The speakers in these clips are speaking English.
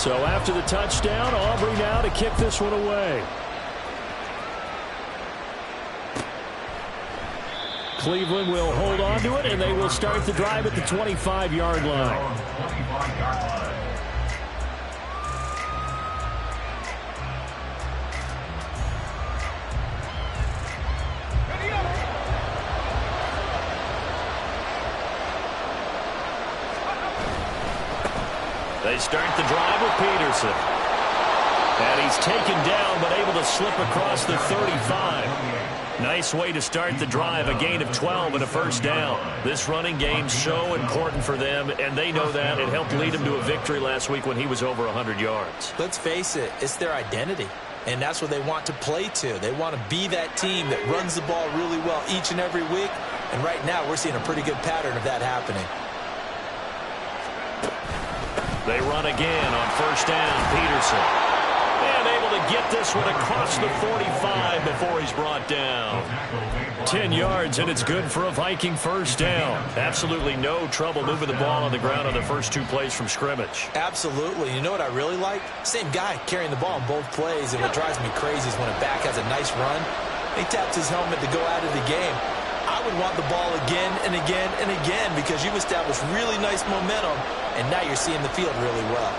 So after the touchdown, Aubrey now to kick this one away. Cleveland will hold on to it, and they will start the drive at the 25-yard line. They start the drive with Peterson. And he's taken down, but able to slip across the 35. Nice way to start the drive, a gain of 12 and a first down. This running game's so important for them, and they know that. It helped lead them to a victory last week when he was over 100 yards. Let's face it, it's their identity, and that's what they want to play to. They want to be that team that runs the ball really well each and every week, and right now we're seeing a pretty good pattern of that happening. They run again on first down. Peterson. And able to get this one across the 45 before he's brought down. 10 yards, and it's good for a Viking first down. Absolutely no trouble moving the ball on the ground on the first 2 plays from scrimmage. Absolutely. You know what I really like? Same guy carrying the ball in both plays, and what drives me crazy is when a back has a nice run, he taps his helmet to go out of the game. I would want the ball again and again and again because you've established really nice momentum, and now you're seeing the field really well.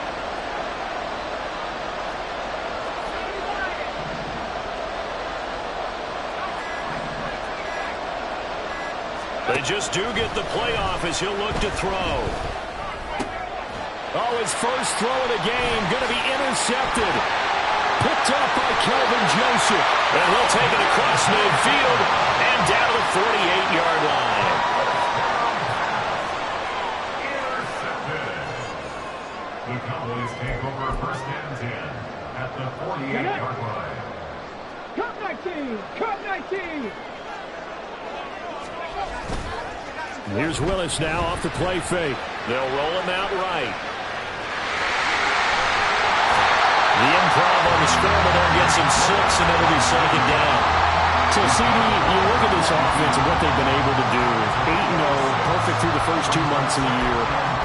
They just do get the playoff as he'll look to throw. Oh, his first throw of the game going to be intercepted. Picked up by Kelvin Joseph. And he'll take it across midfield and down to the 48-yard line. The Cowboys take over first and 10 at the 48-yard line. Cut 19! Cut 19! Here's Willis now off the play fake. They'll roll him out right. The improv on the scramble there gets him 6, and it'll be second down. So, CD, you look at this offense and what they've been able to do. 8-0, perfect through the first 2 months of the year.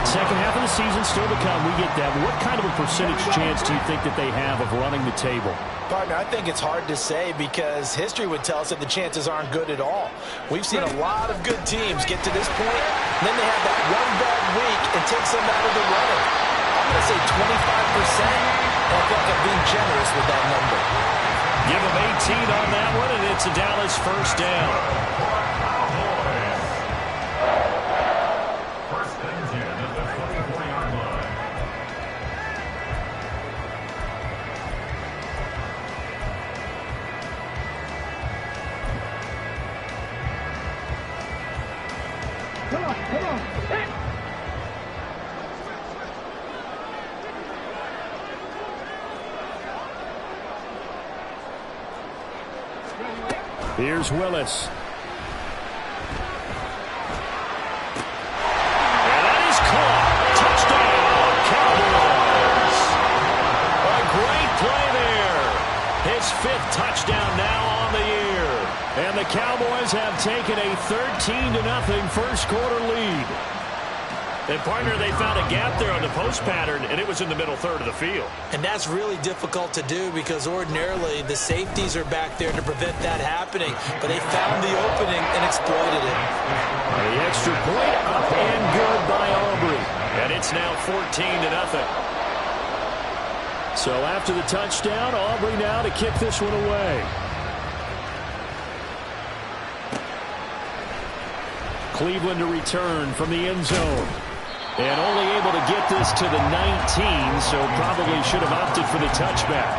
Second half of the season still to come. We get that. What kind of a percentage chance do you think that they have of running the table? Partner, I think it's hard to say because history would tell us that the chances aren't good at all. We've seen a lot of good teams get to this point, and then they have that one bad week and takes them out of the running. I'm going to say 25%, and I feel like I'm being generous with that number. Give them 18 on that one, and it's a Dallas first down. First and 10 at the 24-yard line. Come on, come on. Hit. Here's Willis. And that is caught. Touchdown, Cowboys. A great play there. His 5th touchdown now on the year. And the Cowboys have taken a 13-0 first quarter lead. And, partner, they found a gap there on the post pattern, and it was in the middle third of the field. And that's really difficult to do because ordinarily the safeties are back there to prevent that happening. But they found the opening and exploited it. The extra point up and good by Aubrey. And it's now 14-0. So after the touchdown, Aubrey now to kick this one away. Cleveland to return from the end zone. And only able to get this to the 19, so probably should have opted for the touchback.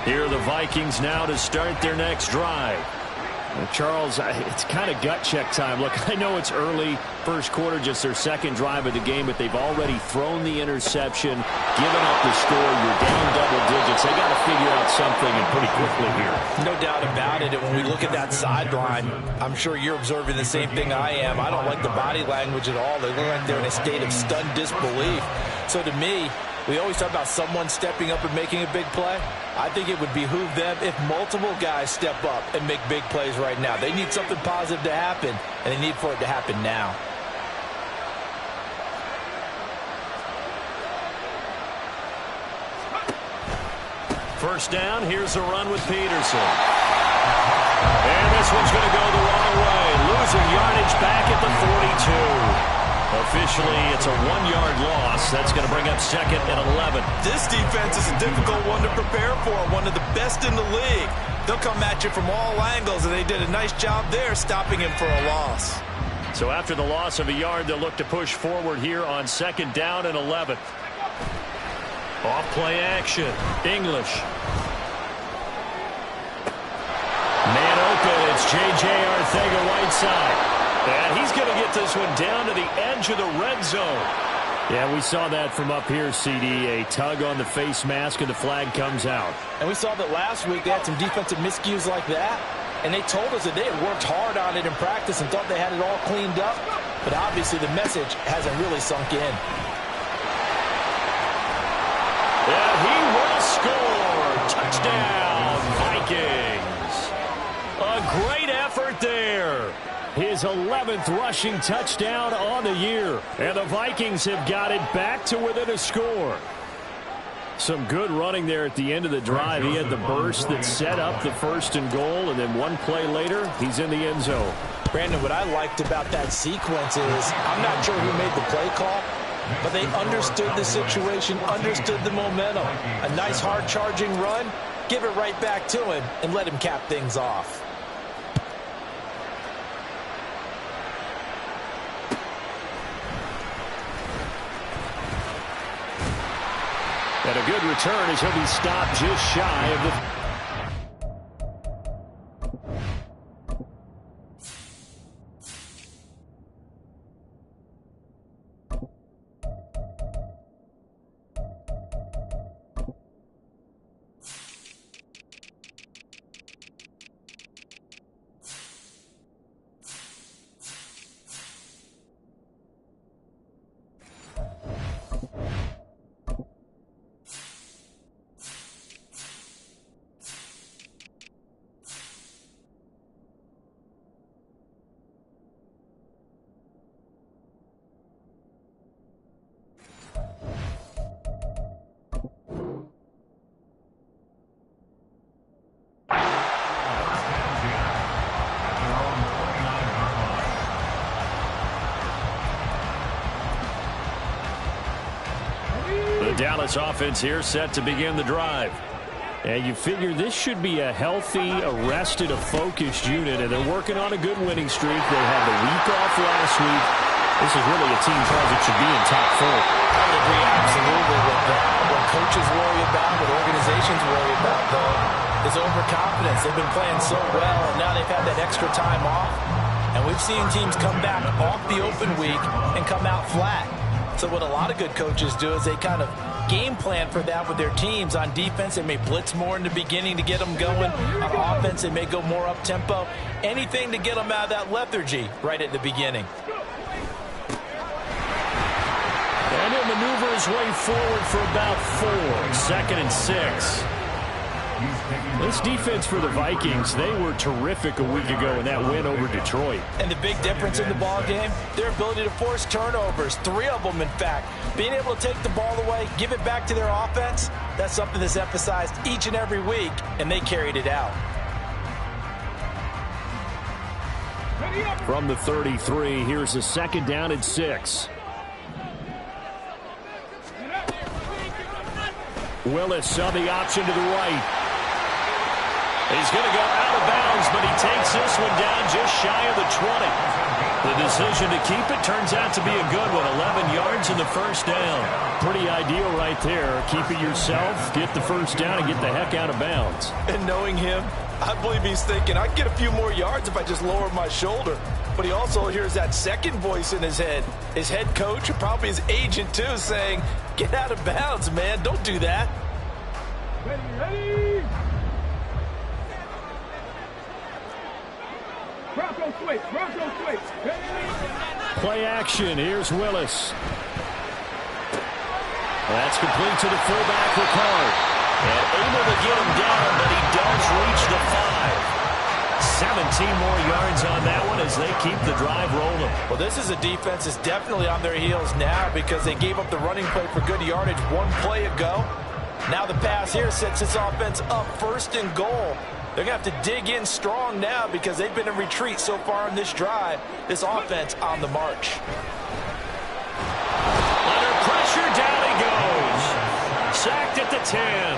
Here are the Vikings now to start their next drive. Charles, it's kind of gut check time. Look, I know it's early, first quarter, just their second drive of the game, but they've already thrown the interception, given up the score. You're down double digits. They got to figure out something, and pretty quickly here. No doubt about it. And when we look at that sideline, I'm sure you're observing the same thing I am. I don't like the body language at all. They look like they're in a state of stunned disbelief. So to me, We always talk about someone stepping up and making a big play. I think it would behoove them if multiple guys step up and make big plays right now. They need something positive to happen, and they need for it to happen now. First down, here's a run with Peterson. And this one's going to go the wrong way. Losing yardage back at the 42. Officially, it's a 1-yard loss. That's going to bring up 2nd and 11. This defense is a difficult one to prepare for, one of the best in the league. They'll come at you from all angles, and they did a nice job there stopping him for a loss. So after the loss of a yard, they'll look to push forward here on 2nd down and 11. Off play action. English. Man open. It's J.J. Arcega-Whiteside. And he's going to get this one down to the edge of the red zone. Yeah, we saw that from up here, CD. A tug on the face mask, and the flag comes out. And we saw that last week they had some defensive miscues like that. And they told us that they had worked hard on it in practice and thought they had it all cleaned up. But obviously the message hasn't really sunk in. And he will score. Touchdown, Vikings. A great effort there. His 11th rushing touchdown on the year. And the Vikings have got it back to within a score. Some good running there at the end of the drive. He had the burst that set up the 1st and goal, and then one play later, he's in the end zone. Brandon, what I liked about that sequence is I'm not sure who made the play call, but they understood the situation, understood the momentum. A nice hard-charging run, give it right back to him, and let him cap things off. And a good return as he'll be stopped just shy of the... Dallas offense here set to begin the drive. And you figure this should be a healthy, arrested, a focused unit, and they're working on a good winning streak. They had the week off last week. This is really a team that should be in top 4. I would agree absolutely with that. What coaches worry about, what organizations worry about, though, is overconfidence. They've been playing so well, and now they've had that extra time off. And we've seen teams come back off the open week and come out flat. So what a lot of good coaches do is they kind of game plan for that with their teams. On defense, they may blitz more in the beginning to get them going. On offense, they may go more up-tempo. Anything to get them out of that lethargy right at the beginning. And he'll maneuver his way forward for about 4. 2nd and 6. This defense for the Vikings, they were terrific a week ago in that win over Detroit. And the big difference in the ball game, their ability to force turnovers, 3 of them in fact. Being able to take the ball away, give it back to their offense, that's something that's emphasized each and every week, and they carried it out. From the 33, here's a 2nd down and 6. Willis on the option to the right. He's going to go out of bounds, but he takes this one down just shy of the 20. The decision to keep it turns out to be a good one. 11 yards in the first down. Pretty ideal right there. Keep it yourself, get the first down, and get the heck out of bounds. And knowing him, I believe he's thinking, I can get a few more yards if I just lower my shoulder. But he also hears that second voice in his head. His head coach, and probably his agent too, saying, get out of bounds, man. Don't do that. Ready. Bronco switch. Play action. Here's Willis. That's complete to the fullback, Ricard. And able to get him down, but he does reach the 5. 17 more yards on that one as they keep the drive rolling. Well, this is a defense that's definitely on their heels now because they gave up the running play for good yardage one play ago. Now the pass here sets this offense up 1st and goal. They're going to have to dig in strong now because they've been in retreat so far in this drive. This offense on the march. Under pressure, down he goes. Sacked at the 10.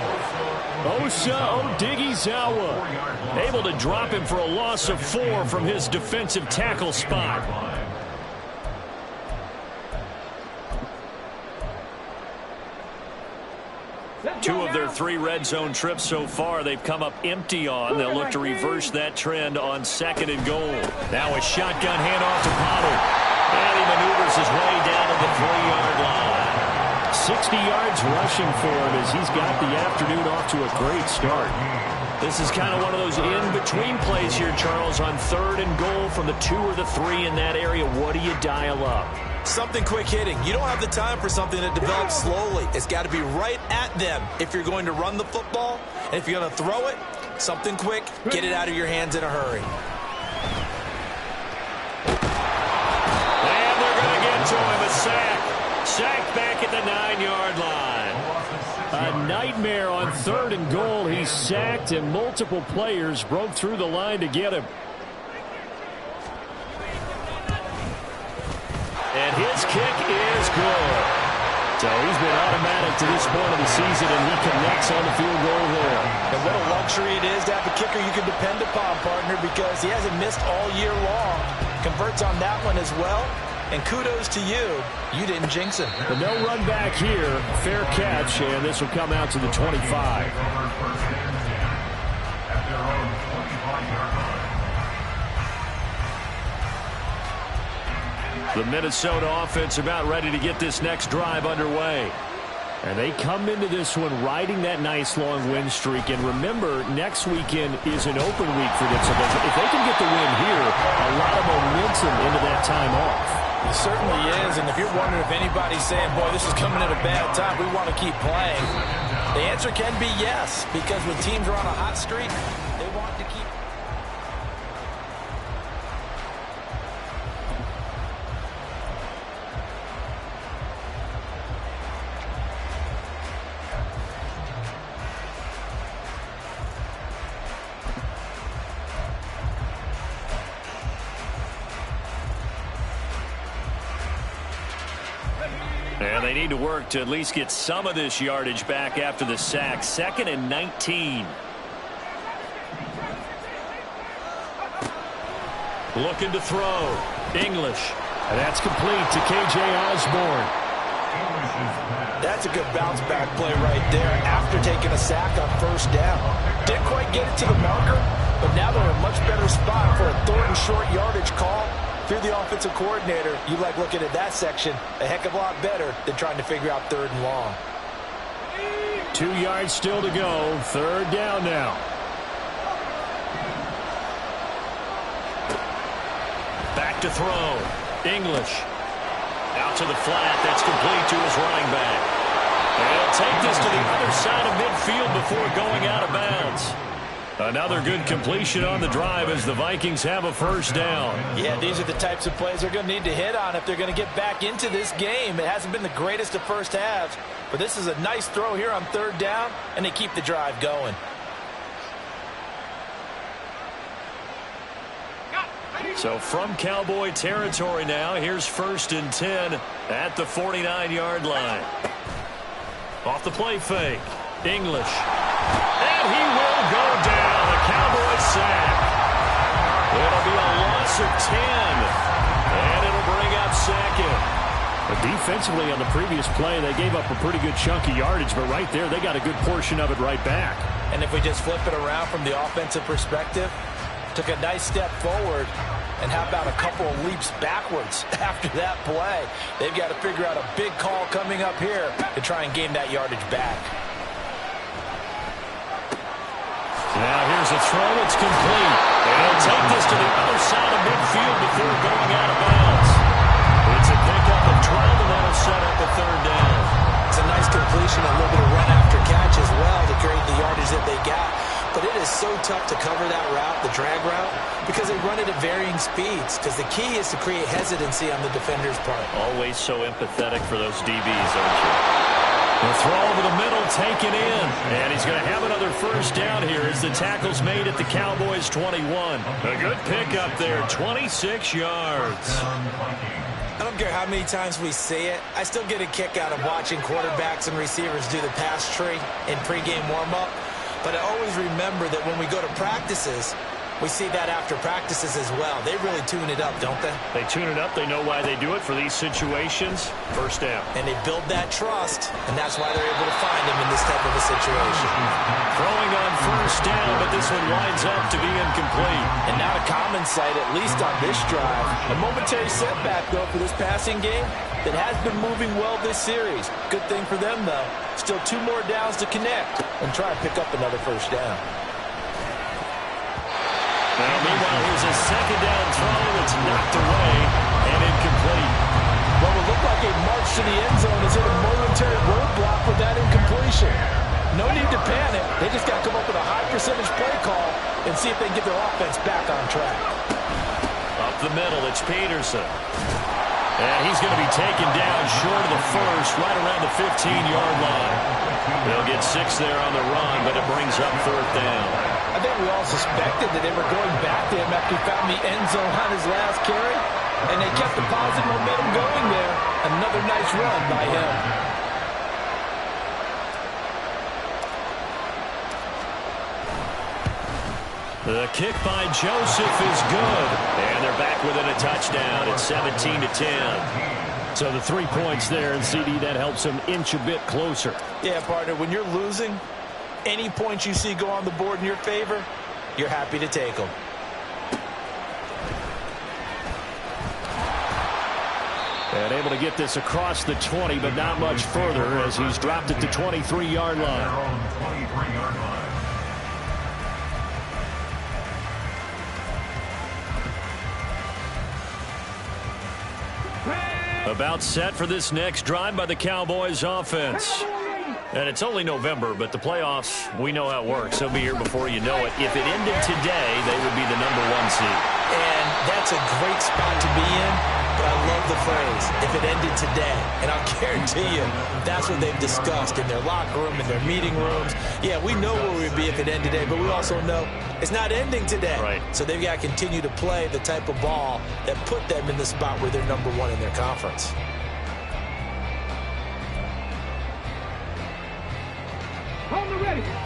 Osa Odighizuwa able to drop him for a loss of 4 from his defensive tackle spot. Two of their 3 red zone trips so far they've come up empty on. They'll look to reverse that trend on 2nd and goal. Now a shotgun handoff to Pollard. And he maneuvers his way down to the 3-yard line. 60 yards rushing for him as he's got the afternoon off to a great start. This is kind of one of those in-between plays here, Charles, on 3rd and goal from the 2 or the 3 in that area. What do you dial up? Something quick hitting. You don't have the time for something that develops slowly. It's got to be right at them if you're going to run the football. And if you're going to throw it, something quick, get it out of your hands in a hurry. And they're going to get to him. A sack. Sacked back at the 9-yard line. A nightmare on 3rd and goal. He's sacked, and multiple players broke through the line to get him. And his kick is good. So he's been automatic to this point of the season, and he connects on the field goal there. And what a luxury it is to have a kicker you can depend upon, partner, because he hasn't missed all year long. Converts on that one as well. And kudos to you. You didn't jinx him. But no run back here. Fair catch, and this will come out to the 25. The Minnesota offense about ready to get this next drive underway. And they come into this one riding that nice long win streak. And remember, next weekend is an open week for them. So if they can get the win here, a lot of momentum into that time off. It certainly is, and if you're wondering if anybody's saying, boy, this is coming at a bad time, we want to keep playing, the answer can be yes, because when teams are on a hot streak, they want to keep. And they need to work to at least get some of this yardage back after the sack. 2nd and 19. Looking to throw. English. And that's complete to K.J. Osborne. That's a good bounce back play right there after taking a sack on 1st down. Didn't quite get it to the marker, but now they're in a much better spot for a 3rd and short yardage call. If you're the offensive coordinator, you like looking at that section a heck of a lot better than trying to figure out 3rd and long. 2 yards still to go. 3rd down now. Back to throw. English. Out to the flat. That's complete to his running back. And he'll take this to the other side of midfield before going out of bounds. Another good completion on the drive as the Vikings have a 1st down. Yeah, these are the types of plays they're going to need to hit on if they're going to get back into this game. It hasn't been the greatest of first halves, but this is a nice throw here on 3rd down, and they keep the drive going. So from Cowboy territory now, here's 1st and 10 at the 49-yard line. Off the play fake. English. And he will go down. A Cowboy sack. It'll be a loss of 10. And it'll bring up 2nd. But defensively on the previous play, they gave up a pretty good chunk of yardage. But right there, they got a good portion of it right back. And if we just flip it around from the offensive perspective, took a nice step forward. And how about a couple of leaps backwards after that play? They've got to figure out a big call coming up here to try and gain that yardage back. Now here's a throw. It's complete. And he'll take this to the other side of midfield before going out of bounds. It's a pickup of 12, and that'll set up the 3rd down. It's a nice completion, a little bit of run after catch as well to create the yardage that they got. But it is so tough to cover that route, the drag route, because they run it at varying speeds. Because the key is to create hesitancy on the defender's part. Always so empathetic for those DBs, aren't you? The throw over the middle, taken in. And he's going to have another first down here as the tackle's made at the Cowboys' 21. A good pickup there, 26 yards. I don't care how many times we see it. I still get a kick out of watching quarterbacks and receivers do the pass tree in pregame warm-up. But I always remember that when we go to practices, we see that after practices as well. They really tune it up, don't they? They tune it up. They know why they do it for these situations. First down. And they build that trust, and that's why they're able to find him in this type of a situation. Throwing on first down, but this one winds up to be incomplete. And not a common sight, at least on this drive. A momentary setback, though, for this passing game that has been moving well this series. Good thing for them, though. Still 2 more downs to connect and try to pick up another first down. Now, meanwhile, here's a second down throw that's knocked away and incomplete. What will look like a march to the end zone is hit a momentary roadblock with that incompletion. No need to panic. They just got to come up with a high percentage play call and see if they can get their offense back on track. Up the middle, it's Peterson. And he's going to be taken down short of the first, right around the 15-yard line. They'll get 6 there on the run, but it brings up 4th down. I think we all suspected that they were going back to him after he found the end zone on his last carry, and they kept the positive momentum going there. Another nice run by him. The kick by Joseph is good, and they're back within a touchdown. It's 17-10. So the 3 points there, and CD, that helps them inch a bit closer. Yeah, partner, when you're losing, any points you see go on the board in your favor, you're happy to take them. And able to get this across the 20, but not much further as he's dropped it to 23-yard line. About set for this next drive by the Cowboys offense. And it's only November, but the playoffs, we know how it works. They'll be here before you know it. If it ended today, they would be the #1 seed. And that's a great spot to be in, but I love the phrase, if it ended today. And I'll guarantee you, that's what they've discussed in their locker room, in their meeting rooms. Yeah, we know where we'd be if it ended today, but we also know it's not ending today. Right. So they've got to continue to play the type of ball that put them in the spot where they're #1 in their conference.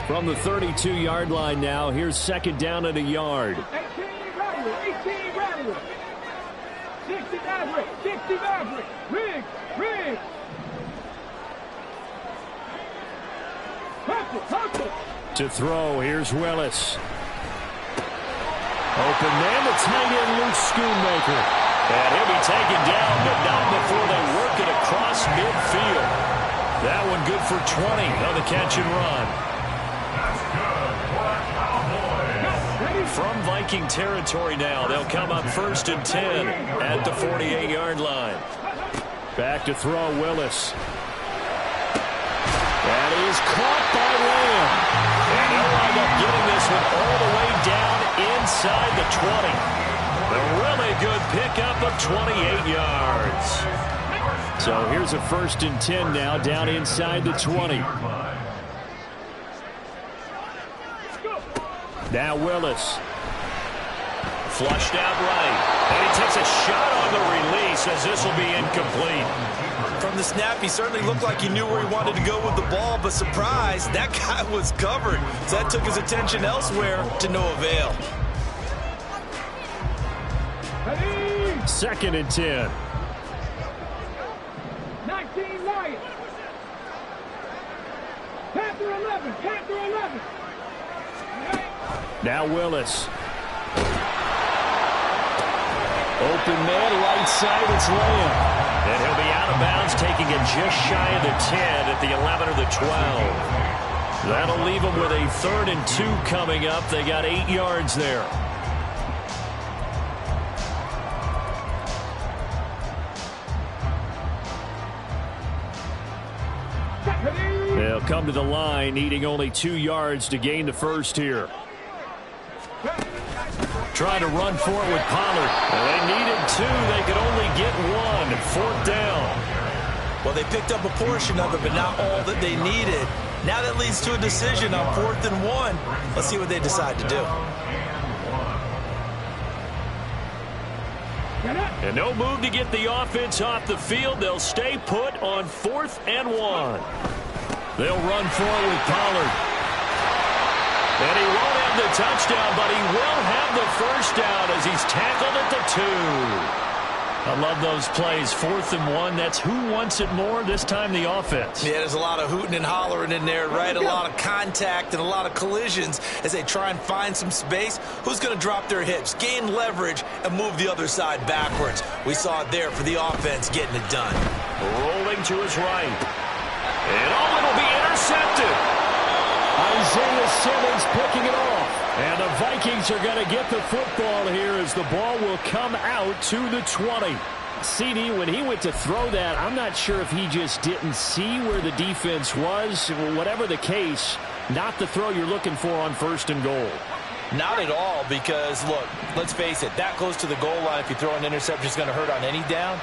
From the 32-yard line now, here's second down at a yard. 18 Bradley. 60 Maverick. Riggs. Hustle. To throw, here's Willis. Open man, the tight end, Luke Schoonmaker. And he'll be taken down, but not before they work it across midfield. That one good for 20 on the catch and run. From Viking territory now, they'll come up 1st and 10 at the 48-yard line. Back to throw, Willis. That is caught by Lamb. And they'll wind up getting this one all the way down inside the 20. A really good pickup of 28 yards. So here's a 1st and 10 now, down inside the 20. Now Willis. Flushed out right. And he takes a shot on the release as this will be incomplete. From the snap, he certainly looked like he knew where he wanted to go with the ball, but surprise, that guy was covered. So that took his attention elsewhere to no avail. 2nd and 10. 19 Lions. Panther 11. Now Willis. Open man, right side, it's Lamb. And he'll be out of bounds, taking it just shy of the 10 at the 11 or the 12. That'll leave them with a 3rd and 2 coming up. They got 8 yards there. come to the line, needing only 2 yards to gain the first here. Trying to run for it with Pollard. They needed 2. They could only get 1. 4th down. Well, they picked up a portion of it, but not all that they needed. Now that leads to a decision on 4th and 1. Let's see what they decide to do. And no move to get the offense off the field. They'll stay put on 4th and 1. They'll run for it with Pollard. And he won't have the touchdown, but he will have the first down as he's tackled at the 2. I love those plays. 4th and 1. That's who wants it more, this time the offense. Yeah, there's a lot of hooting and hollering in there, right? A lot of contact and a lot of collisions as they try and find some space. Who's going to drop their hips, gain leverage, and move the other side backwards? We saw it there for the offense getting it done. Rolling to his right. And it'll be intercepted. Isaiah Simmons picking it off. And the Vikings are going to get the football here as the ball will come out to the 20. CD, when he went to throw that, I'm not sure if he just didn't see where the defense was. Whatever the case, not the throw you're looking for on 1st and goal. Not at all, because, look, let's face it, that close to the goal line, if you throw an interception, is going to hurt on any down.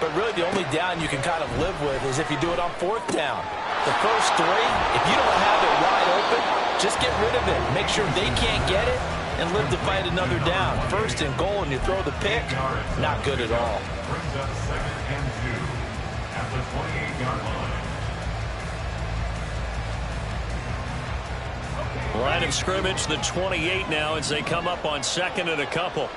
But really the only down you can kind of live with is if you do it on 4th down. The first 3, if you don't have it wide open, just get rid of it. Make sure they can't get it and live to fight another down. 1st and goal and you throw the pick, not good at all. Brings up 2nd and 2 at the 28-yard line. Line of scrimmage, the 28 now as they come up on 2nd and a couple.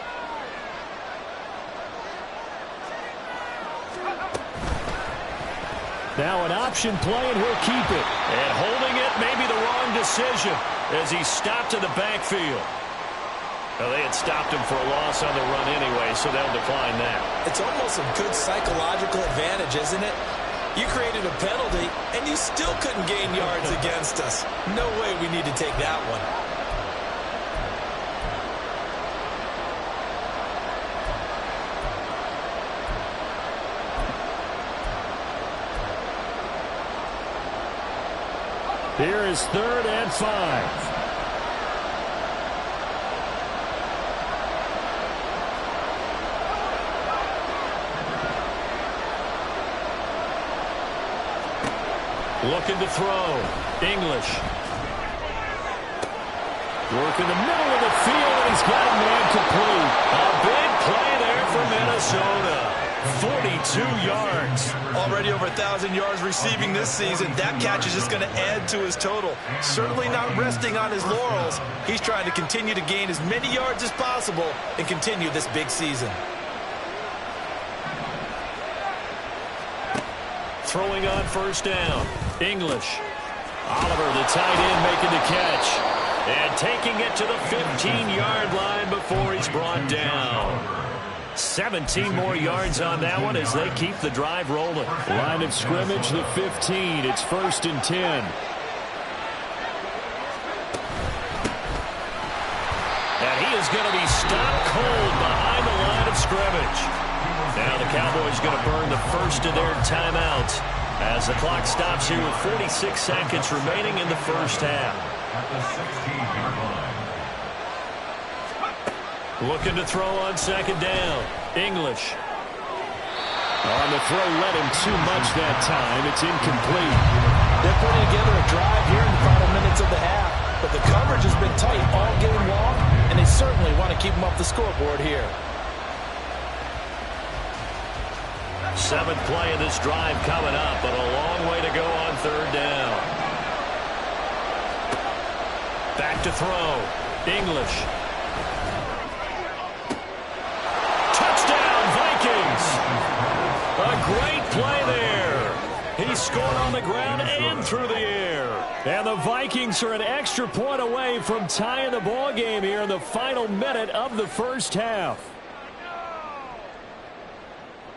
Now an option play, and he'll keep it. And holding it may be the wrong decision as he stopped in the backfield. Well, they had stopped him for a loss on the run anyway, so they'll decline that. It's almost a good psychological advantage, isn't it? You created a penalty, and you still couldn't gain yards against us. No way we need to take that one. Here is 3rd and 5. Looking to throw. English. Work in the middle of the field, and he's got a man complete. A big play there for Minnesota. 42 yards. Already over 1,000 yards receiving this season. That catch is just going to add to his total. Certainly not resting on his laurels. He's trying to continue to gain as many yards as possible and continue this big season. Throwing on 1st down. English. Oliver, the tight end, making the catch. And taking it to the 15-yard line before he's brought down. 17 more yards on that one as they keep the drive rolling. Line of scrimmage, the 15. It's 1st and 10. And he is going to be stopped cold behind the line of scrimmage. Now the Cowboys going to burn the first of their timeouts as the clock stops here with 46 seconds remaining in the 1st half. At the 16-yard line. Looking to throw on 2nd down. English. On the throw, let him too much that time. It's incomplete. They're putting together a drive here in the final minutes of the half, but the coverage has been tight all game long, and they certainly want to keep them off the scoreboard here. 7th play of this drive coming up, but a long way to go on 3rd down. Back to throw. English. Touchdown, Vikings! A great play there. He scored on the ground and through the air. And the Vikings are an extra point away from tying the ball game here in the final minute of the 1st half.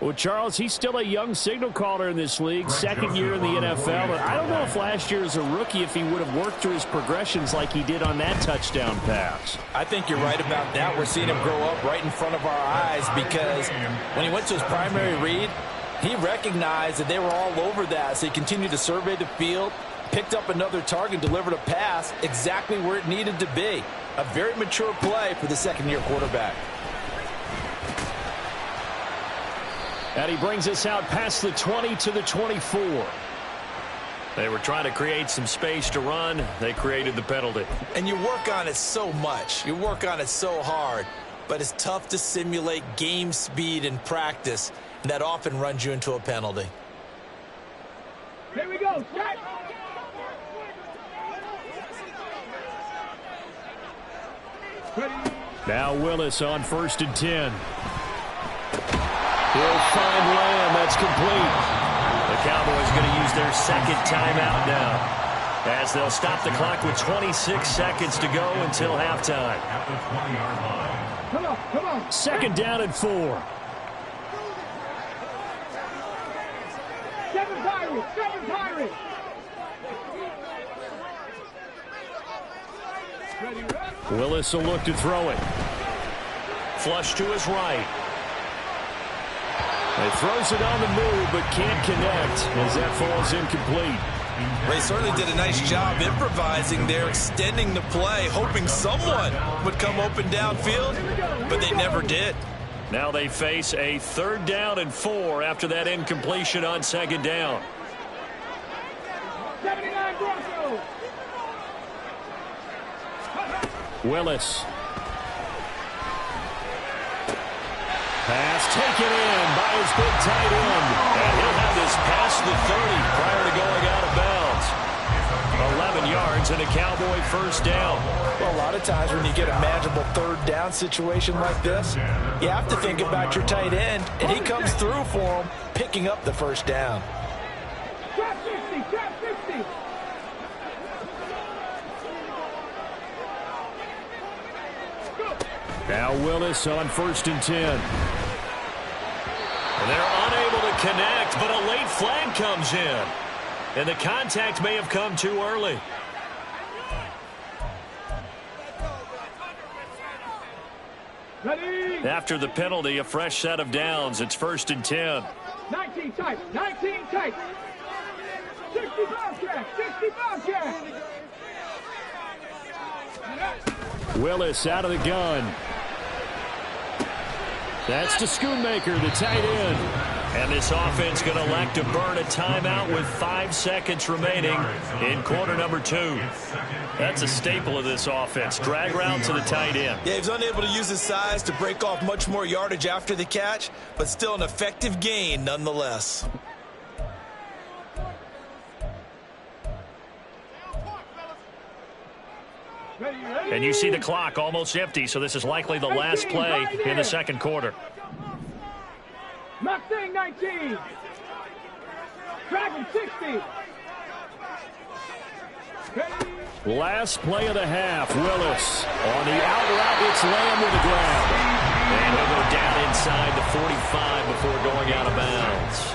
Well, Charles, he's still a young signal caller in this league, 2nd year in the NFL. But I don't know if last year as a rookie, if he would have worked through his progressions like he did on that touchdown pass. I think you're right about that. We're seeing him grow up right in front of our eyes because when he went to his primary read, he recognized that they were all over that. So he continued to survey the field, picked up another target, delivered a pass exactly where it needed to be. A very mature play for the second-year quarterback. And he brings us out past the 20 to the 24. They were trying to create some space to run. They created the penalty. And you work on it so much. You work on it so hard. But it's tough to simulate game speed in practice. And that often runs you into a penalty. Here we go. Set. Now Willis on 1st and 10. He'll find Lamb. That's complete. The Cowboys going to use their second timeout now, as they'll stop the clock with 26 seconds to go until halftime. At the 20-yard line. Come on, come on. 2nd down and 4. 7 Pirates, 7 Pirates. Willis will look to throw it. Flush to his right. He throws it on the move, but can't connect as that falls incomplete. They certainly did a nice job improvising there, extending the play, hoping someone would come open downfield, but they never did. Now they face a 3rd down and 4 after that incompletion on 2nd down. 79 Broncos. Willis. Pass taken in by his big tight end. And he'll have this past the 30 prior to going out of bounds. 11 yards and a Cowboy 1st down. Well, a lot of times when you get a manageable 3rd down situation like this, you have to think about your tight end, and he comes through for him, picking up the 1st down. Trap 60, trap 60. Now Willis on 1st and 10. And they're unable to connect, but a late flag comes in. And the contact may have come too early. Ready. After the penalty, a fresh set of downs. It's 1st and 10. 19 tight, 19 tight. 65 jack, 65 jack. Willis out of the gun. That's to Schoonmaker, the tight end. And this offense going to elect to burn a timeout with 5 seconds remaining in quarter number 2. That's a staple of this offense. Drag route to the tight end. Yeah, he was unable to use his size to break off much more yardage after the catch, but still an effective gain nonetheless. And you see the clock almost empty, so this is likely the last play in the 2nd quarter. Mustang 19. Dragon 60. Last play of the half. Willis on the out route. It's Lamb with the grab. And he'll go down inside the 45 before going out of bounds.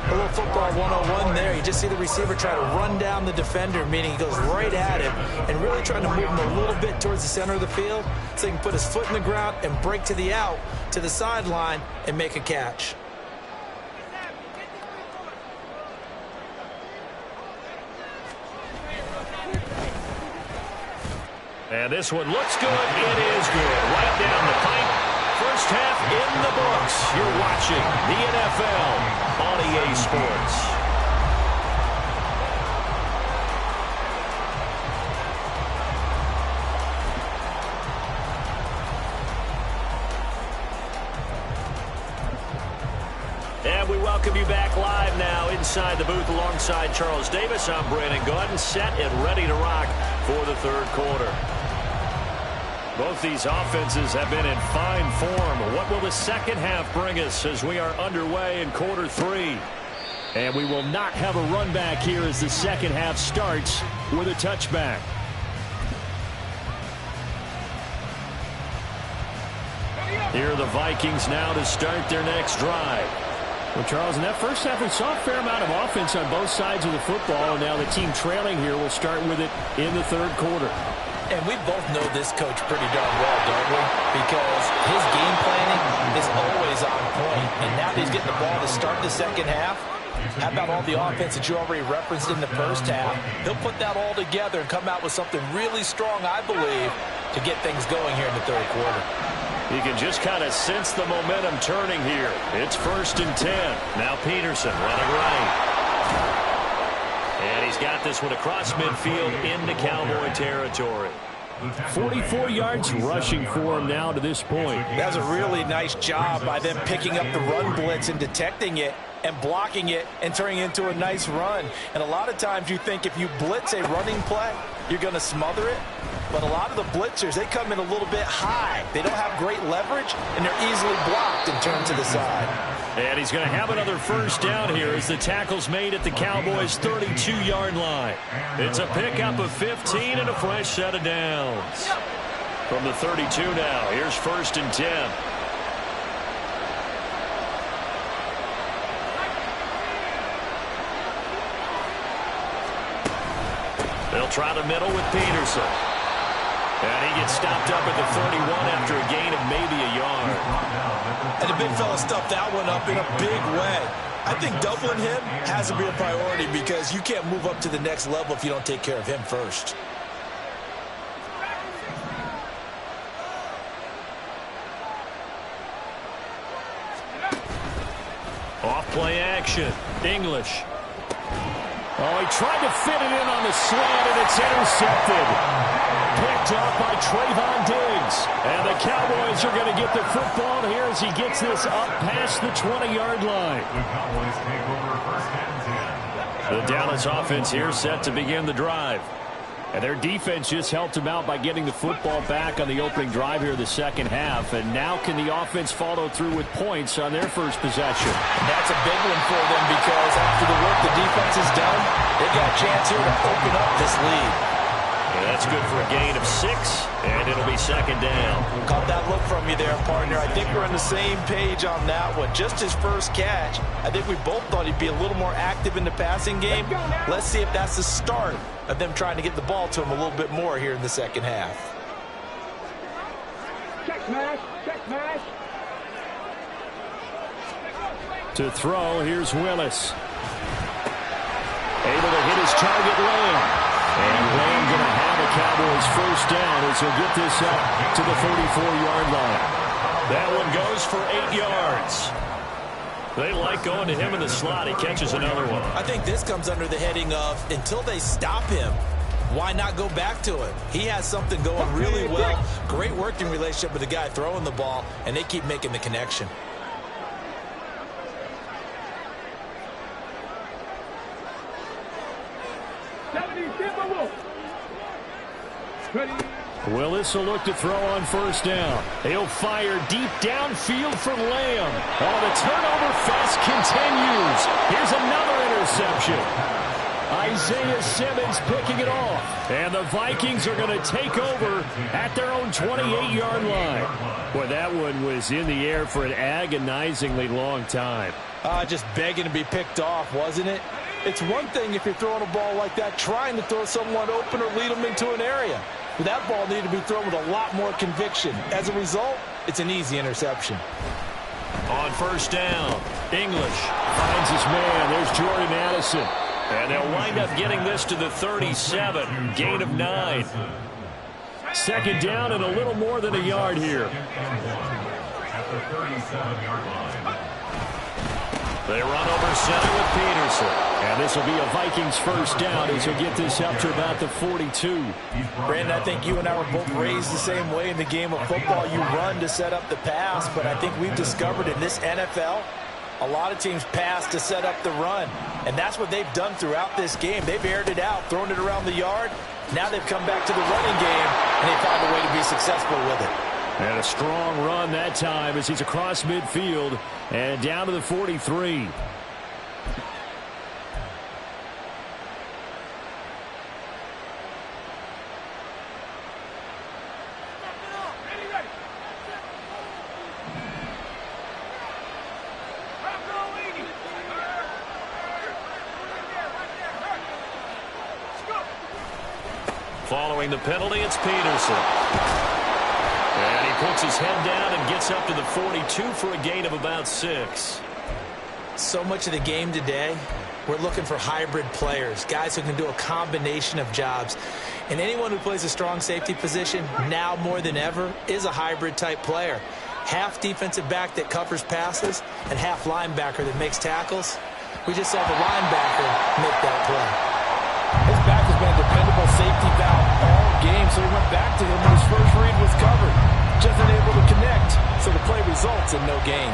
A little football 101 there. You just see the receiver try to run down the defender, meaning he goes right at him and really trying to move him a little bit towards the center of the field so he can put his foot in the ground and break to the out, to the sideline, and make a catch. And this one looks good. It is good. Right down the pipe. First half in the books. You're watching the NFL on EA Sports. And we welcome you back live now inside the booth alongside Charles Davis. I'm Brandon Gordon, set and ready to rock for the 3rd quarter. Both these offenses have been in fine form. What will the 2nd half bring us as we are underway in quarter 3? And we will not have a run back here as the 2nd half starts with a touchback. Here are the Vikings now to start their next drive. Well, Charles, in that first half, we saw a fair amount of offense on both sides of the football, and now the team trailing here will start with it in the 3rd quarter. And we both know this coach pretty darn well, don't we? Because his game planning is always on point. And now that he's getting the ball to start the 2nd half, How about all the offense that you already referenced in the first half? He'll put that all together and come out with something really strong, I believe, to get things going here in the third quarter. You can just kind of sense the momentum turning here. It's 1st and 10. Now Peterson running right. And he's got this one across midfield into Cowboy territory. 44 yards rushing for him now to this point. That's a really nice job by them picking up the run blitz and detecting it and blocking it and turning it into a nice run. And a lot of times you think if you blitz a running play, you're going to smother it. But a lot of the blitzers, they come in a little bit high. They don't have great leverage, and they're easily blocked and turned to the side. And he's going to have another 1st down here as the tackle's made at the Cowboys' 32-yard line. It's a pickup of 15 and a fresh set of downs. From the 32 now, here's 1st and 10. They'll try the middle with Peterson. And he gets stopped up at the 31 after a gain of maybe a yard. And the big fella stuffed that one up in a big way. I think doubling him has to be a priority because you can't move up to the next level if you don't take care of him first. Off-play action. English. Oh, he tried to fit it in on the slant, and it's intercepted. Picked up by Trayvon Diggs. And the Cowboys are going to get the football here as he gets this up past the 20-yard line. The Cowboys take over 1st and 10. The Dallas offense here set to begin the drive. And their defense just helped them out by getting the football back on the opening drive here in the second half. And now can the offense follow through with points on their first possession? And that's a big one for them because after the work the defense has done, they've got a chance here to open up this lead. And that's good for a gain of 6, and it'll be 2nd down. Caught that look from you there, partner. I think we're on the same page on that one. Just his first catch. I think we both thought he'd be a little more active in the passing game. Let's see if that's the start of them trying to get the ball to him a little bit more here in the second half. Check smash. Check smash. To throw, here's Willis. Able to hit his target, Lamb. And Lamb going to have a Cowboys 1st down as he'll get this up to the 34-yard line. That one goes for 8 yards. They like going to him in the slot. He catches another one. I think this comes under the heading of until they stop him, why not go back to him? He has something going really well. Great working relationship with the guy throwing the ball, and they keep making the connection. Willis will look to throw on 1st down. He'll fire deep downfield for Lamb. Oh, the turnover fest continues. Here's another interception. Isaiah Simmons picking it off. And the Vikings are going to take over at their own 28-yard line. Boy, that one was in the air for an agonizingly long time. Just begging to be picked off, wasn't it? It's one thing if you're throwing a ball like that, trying to throw someone open or lead them into an area. But that ball needed to be thrown with a lot more conviction. As a result, it's an easy interception. On 1st down, English finds his man. There's Jordan Addison. And they'll wind up getting this to the 37. Gain of 9. 2nd down and a little more than a yard here. At the 37-yard line. They run over center with Peterson. And this will be a Vikings 1st down as he'll get this up to about the 42. Brandon, I think you and I were both raised the same way in the game of football. You run to set up the pass, but I think we've discovered in this NFL, a lot of teams pass to set up the run. And that's what they've done throughout this game. They've aired it out, thrown it around the yard. Now they've come back to the running game, and they found a way to be successful with it. And a strong run that time as he's across midfield and down to the 43. Following the penalty, it's Peterson. And he puts his head down and gets up to the 42 for a gain of about 6. So much of the game today, we're looking for hybrid players, guys who can do a combination of jobs. And anyone who plays a strong safety position, now more than ever, is a hybrid type player. Half defensive back that covers passes and half linebacker that makes tackles. We just saw the linebacker make that play. His back has been a dependable safety valve all game, so he went back to him when his first read was covered. Just unable to connect, so the play results in no gain.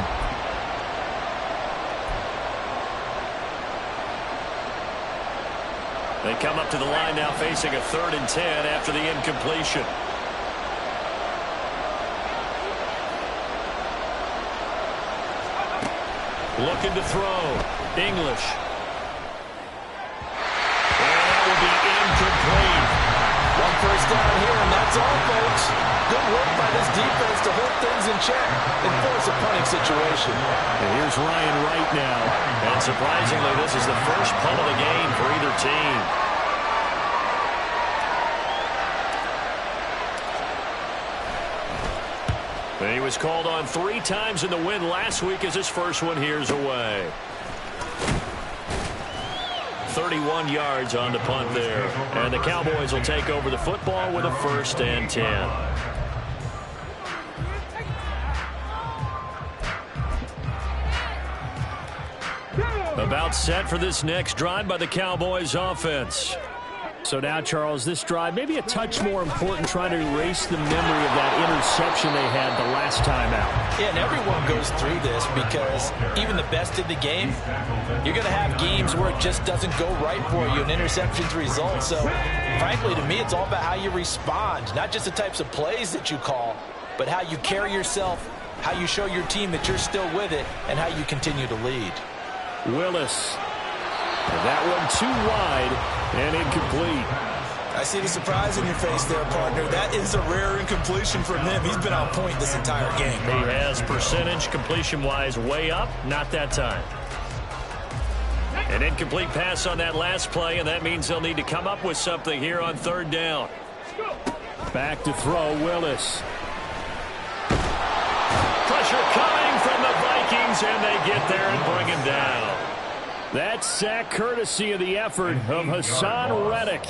They come up to the line now facing a 3rd and 10 after the incompletion. Looking to throw. English. And that will be incomplete. One first down here, and that's all, folks. Good work by this defense to hold things in check and force a punting situation. And here's Ryan Wright now. And surprisingly, this is the first punt of the game for either team. And he was called on 3 times in the win last week as his first one here's away. 31 yards on the punt there. And the Cowboys will take over the football with a 1st and 10. About set for this next drive by the Cowboys offense. So now, Charles, this drive maybe a touch more important, trying to erase the memory of that interception they had the last time out. Yeah, and everyone goes through this because even the best in the game, you're going to have games where it just doesn't go right for you and interceptions result. So, frankly, to me, it's all about how you respond, not just the types of plays that you call, but how you carry yourself, how you show your team that you're still with it, and how you continue to lead. Willis. And that one too wide and incomplete. I see the surprise in your face there, partner. That is a rare incompletion from him. He's been on point this entire game. He has percentage completion-wise way up. Not that time. An incomplete pass on that last play, and that means they'll need to come up with something here on 3rd down. Back to throw, Willis. Pressure coming from the Vikings, and they get there and bring him down. That sack courtesy of the effort of Hassan Reddick.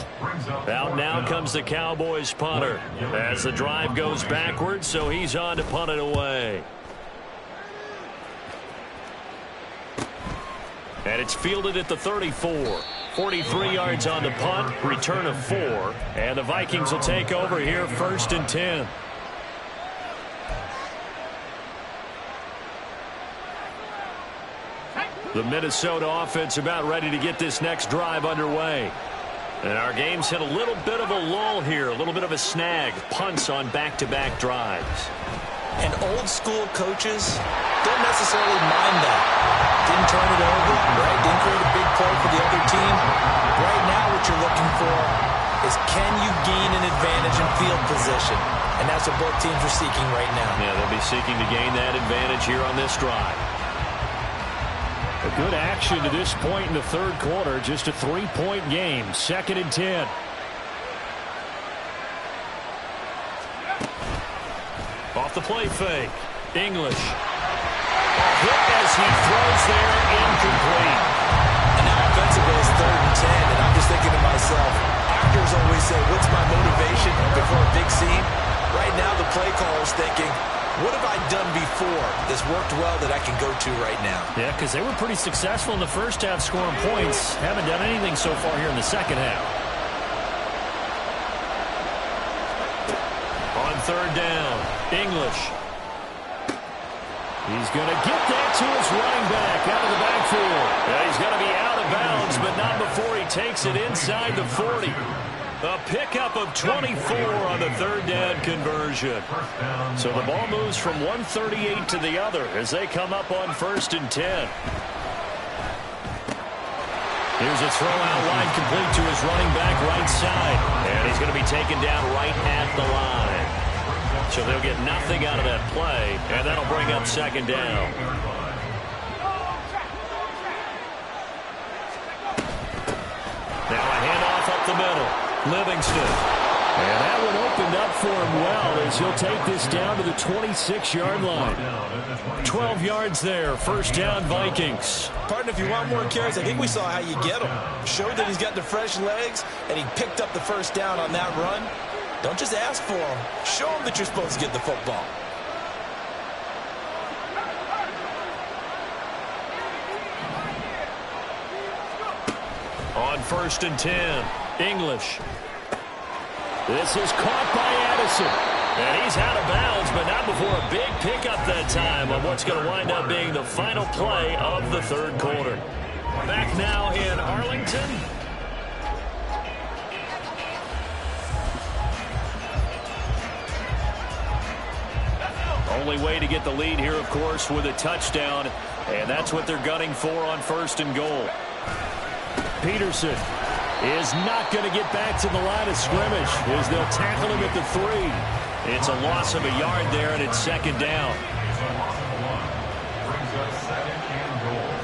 Out now comes the Cowboys punter as the drive goes backwards, so he's on to punt it away. And it's fielded at the 34. 43 yards on the punt, return of 4. And the Vikings will take over here 1st and 10. The Minnesota offense about ready to get this next drive underway. And our game's hit a little bit of a lull here, a little bit of a snag. Punts on back-to-back drives. And old-school coaches don't necessarily mind that. Didn't turn it over, right? Didn't create a big play for the other team. Right now what you're looking for is can you gain an advantage in field position? And that's what both teams are seeking right now. Yeah, they'll be seeking to gain that advantage here on this drive. A good action to this point in the 3rd quarter. Just a 3-point game. 2nd and 10. Off the play fake. English. Hit as he throws there, incomplete. And now offensively it's 3rd and 10. And I'm just thinking to myself, actors always say, what's my motivation before a big scene? Right now the play caller's thinking, what have I done before that's worked well that I can go to right now? Yeah, because they were pretty successful in the first half scoring points. Haven't done anything so far here in the second half. On 3rd down, English. He's going to get that to his running back out of the backfield. Yeah, he's going to be out of bounds, but not before he takes it inside the 40. A pickup of 24 on the 3rd down conversion. So the ball moves from 138 to the other as they come up on 1st and 10. Here's a throw out wide complete to his running back right side. And he's going to be taken down right at the line. So they'll get nothing out of that play, and that'll bring up 2nd down. Now a handoff up the middle. Livingston. And that one opened up for him well as he'll take this down to the 26-yard line. 12 yards there. First down, Vikings. Partner, if you want more carries, I think we saw how you get them. Showed that he's got the fresh legs, and he picked up the first down on that run. Don't just ask for them. Show him that you're supposed to get the football. On 1st and 10, English. This is caught by Addison. And he's out of bounds, but not before a big pickup that time on what's going to wind up being the final play of the third quarter. Back now in Arlington. Only way to get the lead here, of course, with a touchdown. And that's what they're gunning for on 1st and goal. Peterson is not going to get back to the line of scrimmage as they'll tackle him at the 3. It's a loss of a yard there, and it's 2nd down. It's a loss of 1. Brings us 2nd and goal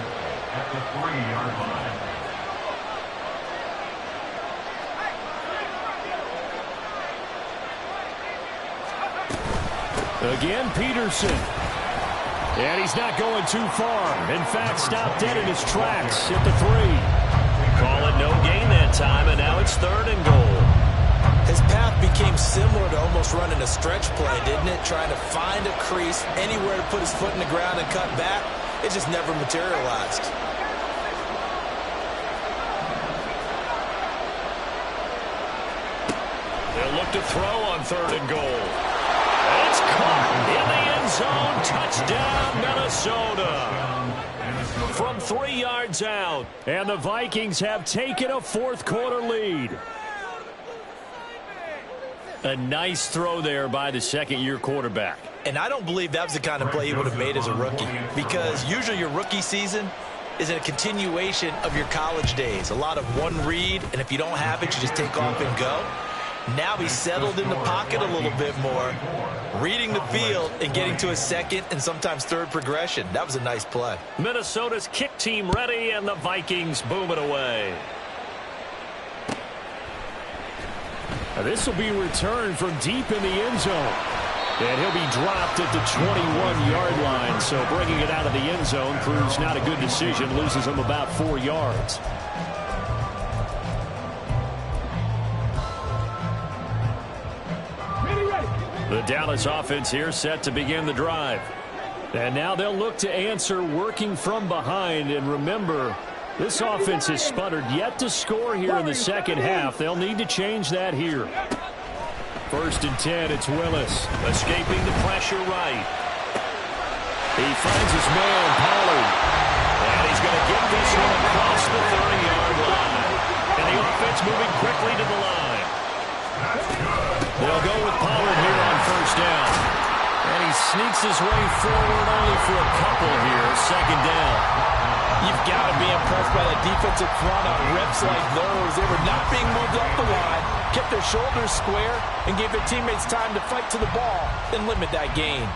at the 3-yard line. Again, Peterson. And he's not going too far. In fact, stopped dead in his tracks at the 3. Call it no gain that time, and now it's 3rd and goal. His path became similar to almost running a stretch play, didn't it? Trying to find a crease, anywhere to put his foot in the ground and cut back. It just never materialized. They'll look to throw on 3rd and goal. It's caught in the end zone. Touchdown, Minnesota. From 3 yards out. And the Vikings have taken a fourth-quarter lead. A nice throw there by the second-year quarterback. And I don't believe that was the kind of play he would have made as a rookie, because usually your rookie season is a continuation of your college days. A lot of one read, and if you don't have it, you just take off and go. Now he's settled in the pocket a little bit more, reading the field and getting to a second and sometimes third progression. That was a nice play. Minnesota's kick team ready, and the Vikings boom it away. This will be returned from deep in the end zone. And he'll be dropped at the 21-yard line. So bringing it out of the end zone proves not a good decision. Loses him about 4 yards. The Dallas offense here set to begin the drive. And now they'll look to answer working from behind. And remember, this offense has sputtered yet to score here in the second half. They'll need to change that here. 1st and 10, it's Willis. Escaping the pressure right. He finds his man, Pollard. And he's going to get this one across the 30-yard line. And the offense moving quickly to the line. They'll go with Pollard here on 1st down. And he sneaks his way forward only for a couple here. 2nd down. You've got to be impressed by that defensive front on reps like those. They were not being moved up the line, kept their shoulders square, and gave their teammates time to fight to the ball and limit that gain.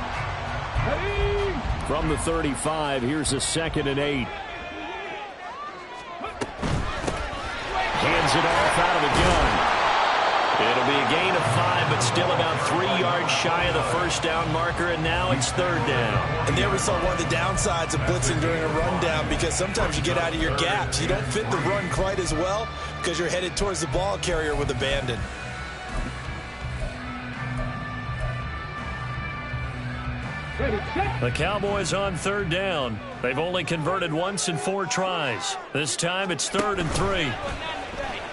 From the 35, here's a 2nd and 8. Hands it off out of the gun. It'll be a gain of 5, but still about 3 yards shy of the first down marker, and now it's 3rd down. And there we saw one of the downsides of blitzing during a rundown, because sometimes you get out of your gaps. You don't fit the run quite as well because you're headed towards the ball carrier with abandon. The Cowboys on 3rd down. They've only converted once in 4 tries. This time it's 3rd and 3.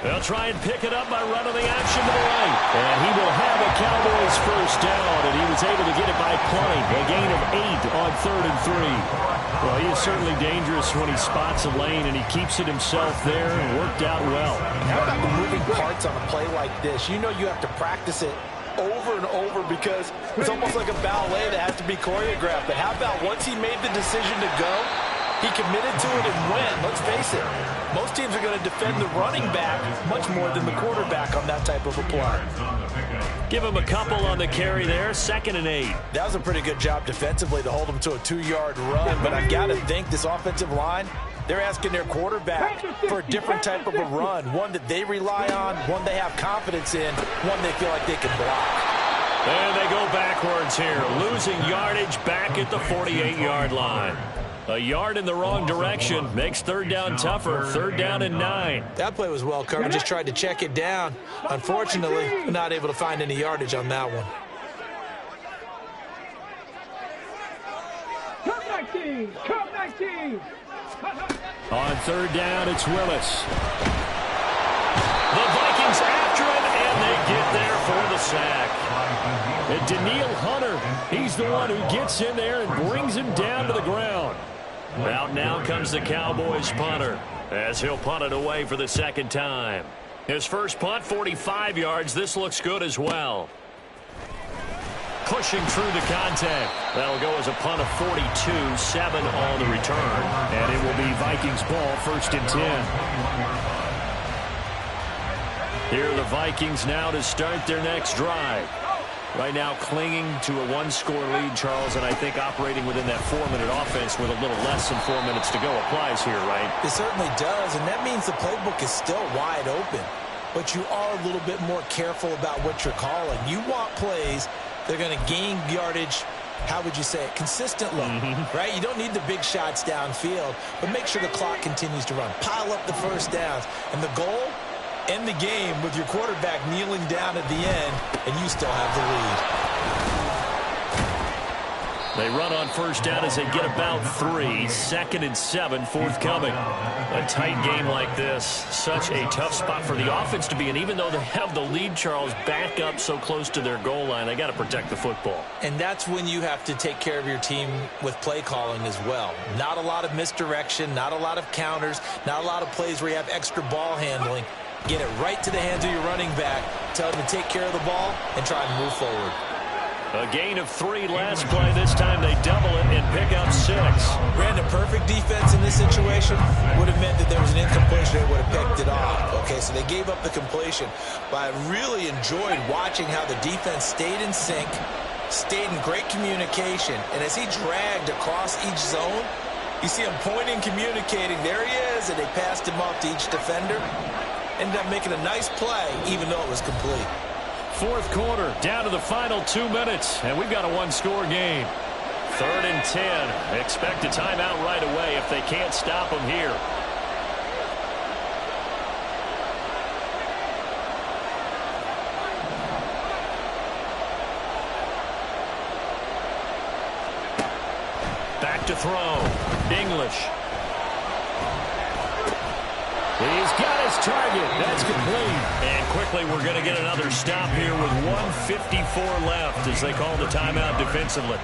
They'll try and pick it up by running the action to the right. And he will have a Cowboys first down, and he was able to get it by plenty. A gain of 8 on 3rd and 3. Well, he is certainly dangerous when he spots a lane, and he keeps it himself there and worked out well. How about the moving parts on a play like this? You know you have to practice it over and over because it's almost like a ballet that has to be choreographed. But how about once he made the decision to go, he committed to it and went. Let's face it, most teams are going to defend the running back much more than the quarterback on that type of a play. Give him a couple on the carry there. 2nd and 8. That was a pretty good job defensively to hold him to a 2-yard run, but I've got to think this offensive line They're asking their quarterback for a different type of a run, one that they rely on, one they have confidence in, one they feel like they can block. And they go backwards here, losing yardage back at the 48-yard line. A yard in the wrong direction makes third down tougher. Third down and 9. That play was well covered. Just tried to check it down. Unfortunately, not able to find any yardage on that one. Come 19. On third down, it's Willis. The Vikings after him, and they get there for the sack. And Daniil Hunter, he's the one who gets in there and brings him down to the ground. Out now comes the Cowboys punter, as he'll punt it away for the second time. His first punt, 45 yards. This looks good as well. Pushing through the contact. That'll go as a punt of 42, 7 on the return. And it will be Vikings ball, first and 10. Here are the Vikings now to start their next drive. Right now clinging to a one-score lead, Charles, and I think operating within that 4-minute offense with a little less than 4 minutes to go applies here, right? It certainly does, and that means the playbook is still wide open. But you are a little bit more careful about what you're calling. You want plays that are going to gain yardage, how would you say it, consistently, right? You don't need the big shots downfield, but make sure the clock continues to run. Pile up the first downs, and the goal, end the game with your quarterback kneeling down at the end, and you still have the lead. They run on first down as they get about 3. Second and 7, forthcoming. A tight game like this, such a tough spot for the offense to be in. Even though they have the lead, Charles, back up so close to their goal line, they got to protect the football. And that's when you have to take care of your team with play calling as well. Not a lot of misdirection, not a lot of counters, not a lot of plays where you have extra ball handling. Get it right to the hands of your running back, tell him to take care of the ball, and try and move forward. A gain of 3 last play. This time they double it and pick up 6. Brandon, perfect defense in this situation would have meant that there was an incompletion. They would have picked it off. Okay, so they gave up the completion. But I really enjoyed watching how the defense stayed in sync, stayed in great communication. And as he dragged across each zone, you see him pointing, communicating. There he is, and they passed him off to each defender. Ended up making a nice play, even though it was complete. Fourth quarter, down to the final 2 minutes, and we've got a one-score game. Third and 10. Expect a timeout right away if they can't stop them here. Back to throw. English. He's got his target. That's complete. And quickly we're going to get another stop here with 1:54 left as they call the timeout defensively.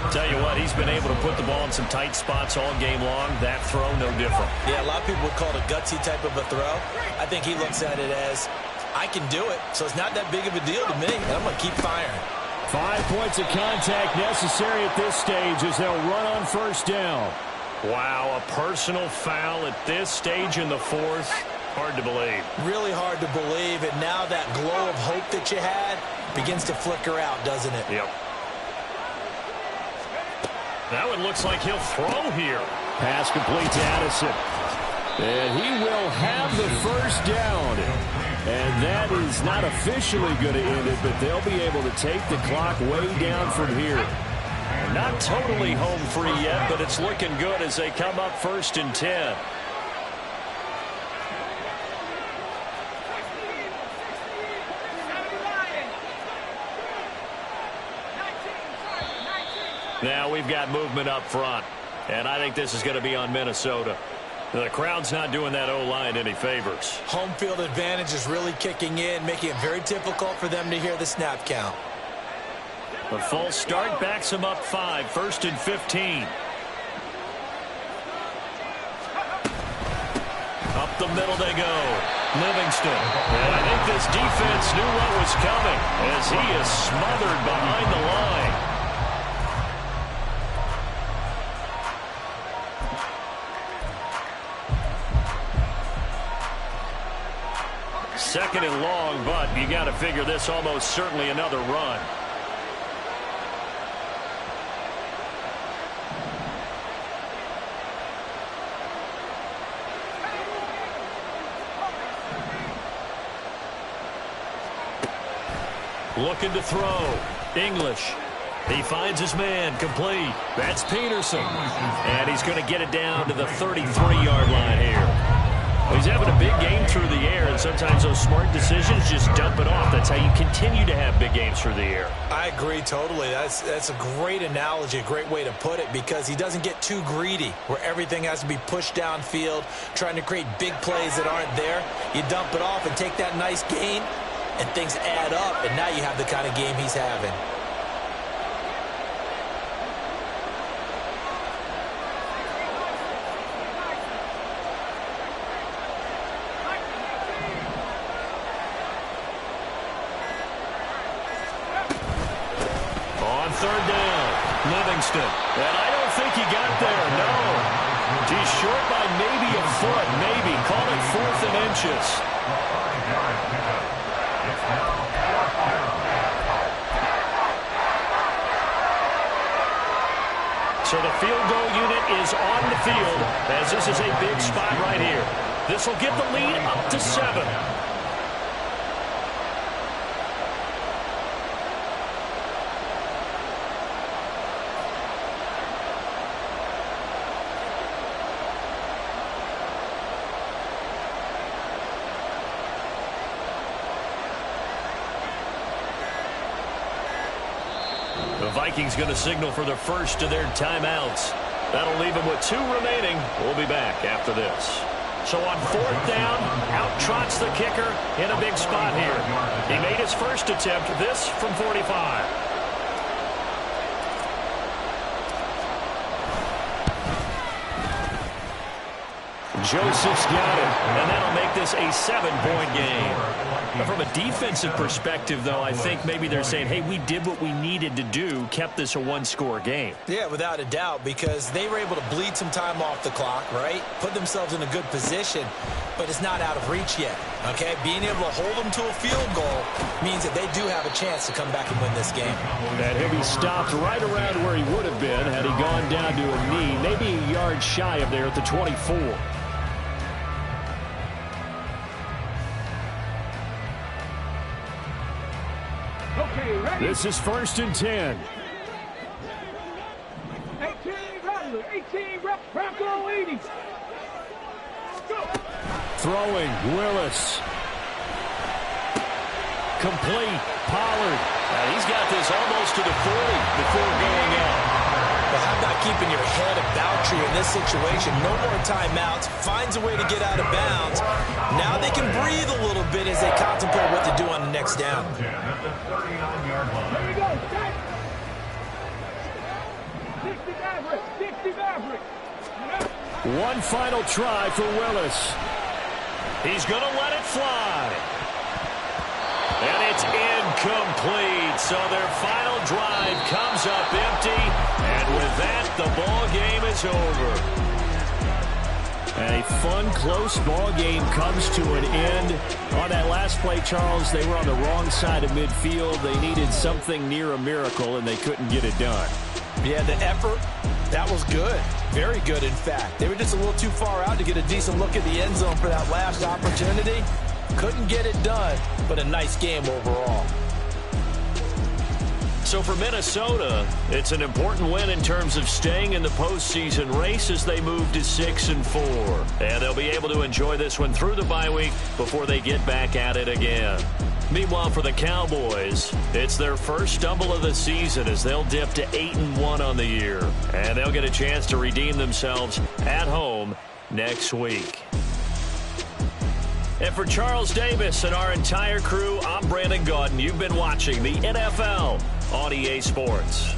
Tell you what, he's been able to put the ball in some tight spots all game long. That throw, no different. Yeah, a lot of people would call it a gutsy type of a throw. I think he looks at it as, I can do it, so it's not that big of a deal to me, and I'm going to keep firing. 5 points of contact necessary at this stage as they'll run on first down. Wow, a personal foul at this stage in the fourth. Hard to believe. Really hard to believe, and now that glow of hope that you had begins to flicker out, doesn't it? Yep. Now it looks like he'll throw here. Pass complete to Addison. And he will have the first down. And that is not officially going to end it, but they'll be able to take the clock way down from here. Not totally home free yet, but it's looking good as they come up first and 10. Now we've got movement up front, and I think this is going to be on Minnesota. The crowd's not doing that O-line any favors. Home field advantage is really kicking in, making it very difficult for them to hear the snap count. The false start backs him up 5, first and 15. Up the middle they go. Livingston. And I think this defense knew what was coming as he is smothered behind the line. Second and long, but you got to figure this almost certainly another run. Looking to throw. English. He finds his man, complete. That's Peterson. And he's going to get it down to the 33-yard line here. Well, he's having a big game through the air, and sometimes those smart decisions just dump it off. That's how you continue to have big games through the air. I agree totally. That's a great analogy, a great way to put it, because he doesn't get too greedy where everything has to be pushed downfield, trying to create big plays that aren't there. You dump it off and take that nice gain, and things add up, and now you have the kind of game he's having. Third down, Livingston. And I don't think he got there, no. He's short by maybe a foot, maybe. Call it 4th and inches. So the field goal unit is on the field, as this is a big spot right here. This will get the lead up to 7. The Vikings going to signal for the first of their timeouts. That'll leave them with 2 remaining. We'll be back after this. So on 4th down, out trots the kicker in a big spot here. He made his first attempt, this from 45. Joseph's got it, and that'll make this a 7-point game. From a defensive perspective, though, I think maybe they're saying, hey, we did what we needed to do, kept this a 1-score game. Yeah, without a doubt, because they were able to bleed some time off the clock, right? Put themselves in a good position, but it's not out of reach yet, okay? Being able to hold them to a field goal means that they do have a chance to come back and win this game. And he'll be stopped right around where he would have been had he gone down to a knee, maybe a yard shy of there at the 24. This is 1st and 10. 18, Rattler, 18, Bronco 80. Go. Throwing, Willis. Complete, Pollard. Now he's got this almost to the 40 before going out. Well, how about keeping your head about you in this situation? No more timeouts. Finds a way to get out of bounds. Now they can breathe a little bit as they contemplate what to do on the next down. There you go. 60 Maverick. 60 Maverick. One final try for Willis. He's going to let it fly. And it's incomplete. So their final drive comes up empty. And with that, the ball game is over. And a fun, close ball game comes to an end. On that last play, Charles, they were on the wrong side of midfield. They needed something near a miracle, and they couldn't get it done. Yeah, the effort, that was good. Very good, in fact. They were just a little too far out to get a decent look at the end zone for that last opportunity. Couldn't get it done, but a nice game overall. So for Minnesota, it's an important win in terms of staying in the postseason race as they move to 6-4. And they'll be able to enjoy this one through the bye week before they get back at it again. Meanwhile, for the Cowboys, it's their first stumble of the season as they'll dip to 8-1 on the year. And they'll get a chance to redeem themselves at home next week. And for Charles Davis and our entire crew, I'm Brandon Gaudin. You've been watching the NFL on EA Sports.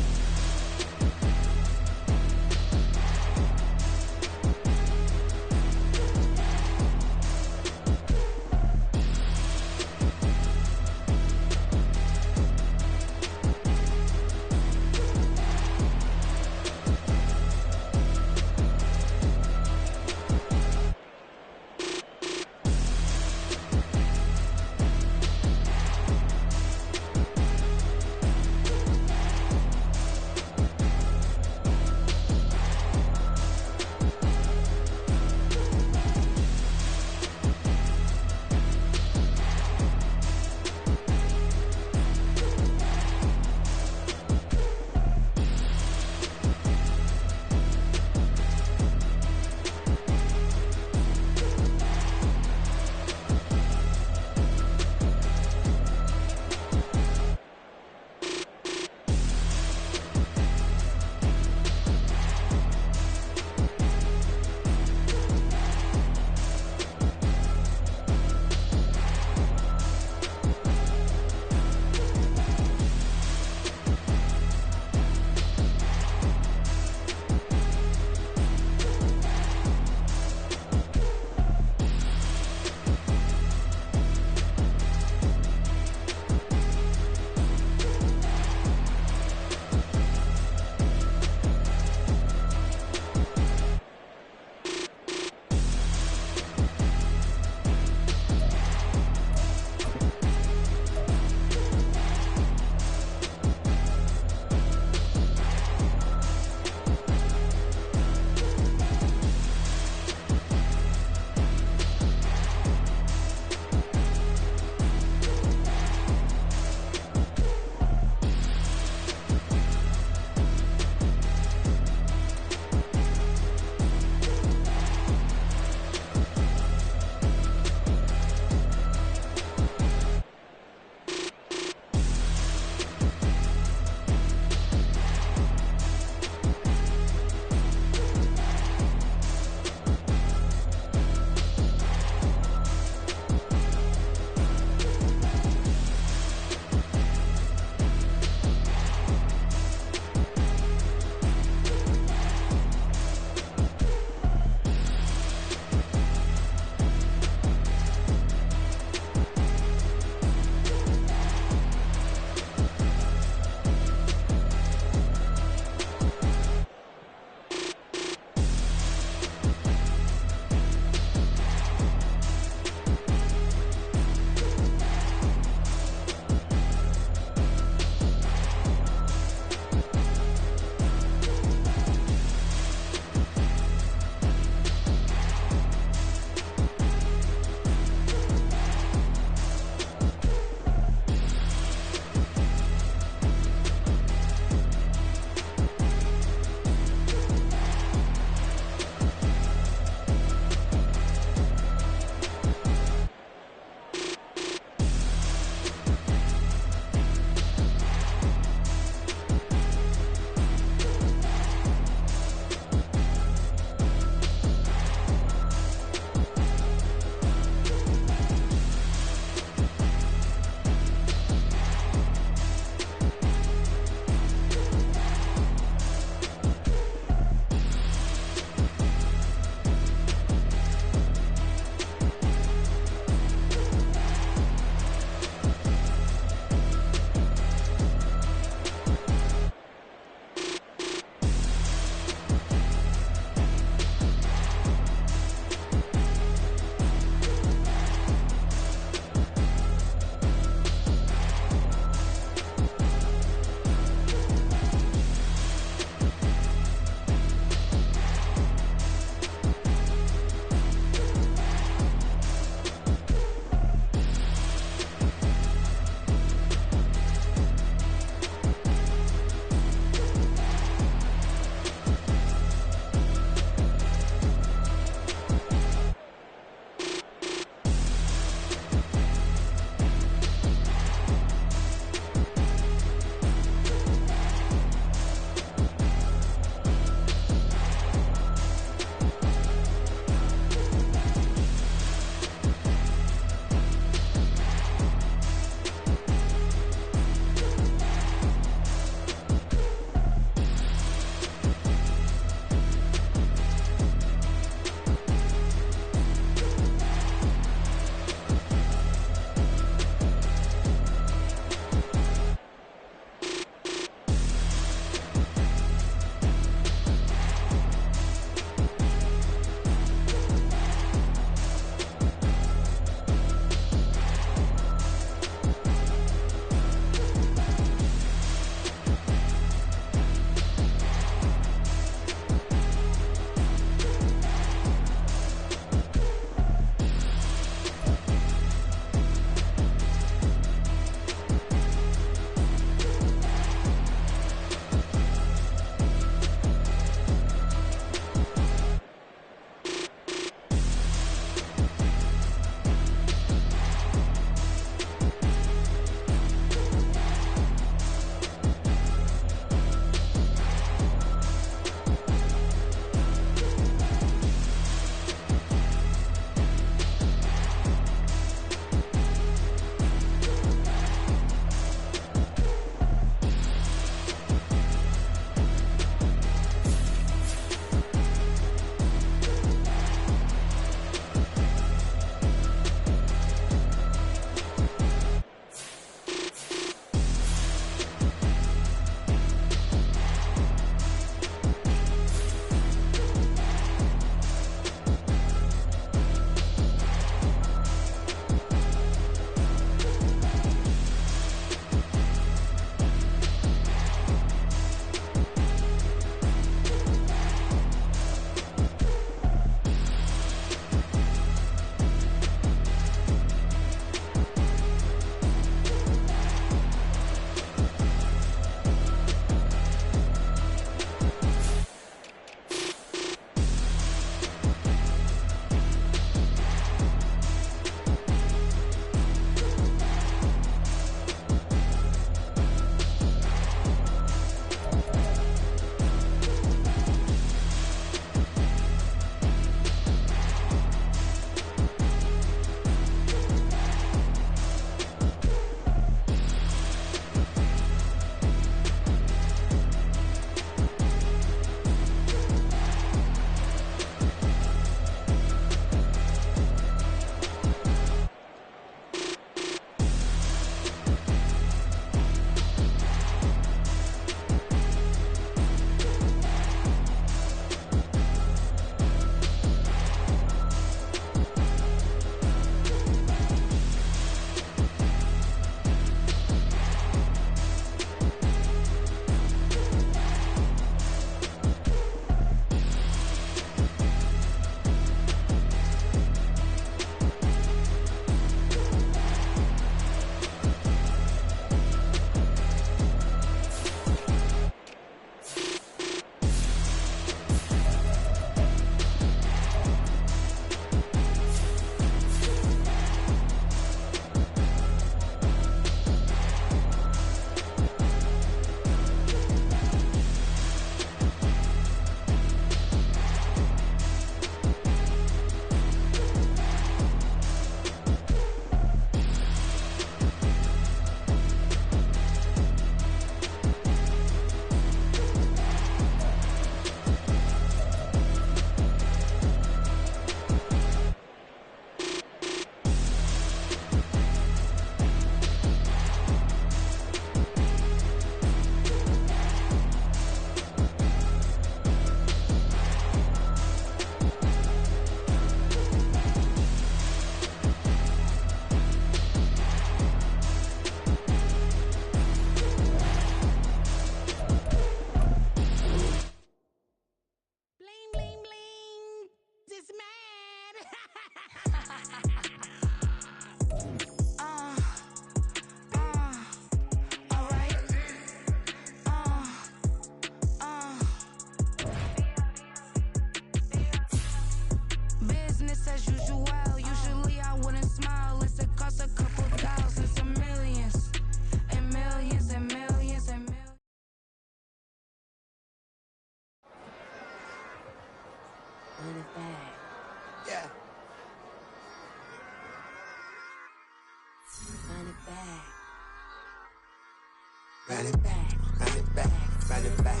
run it back, run it back, run it back,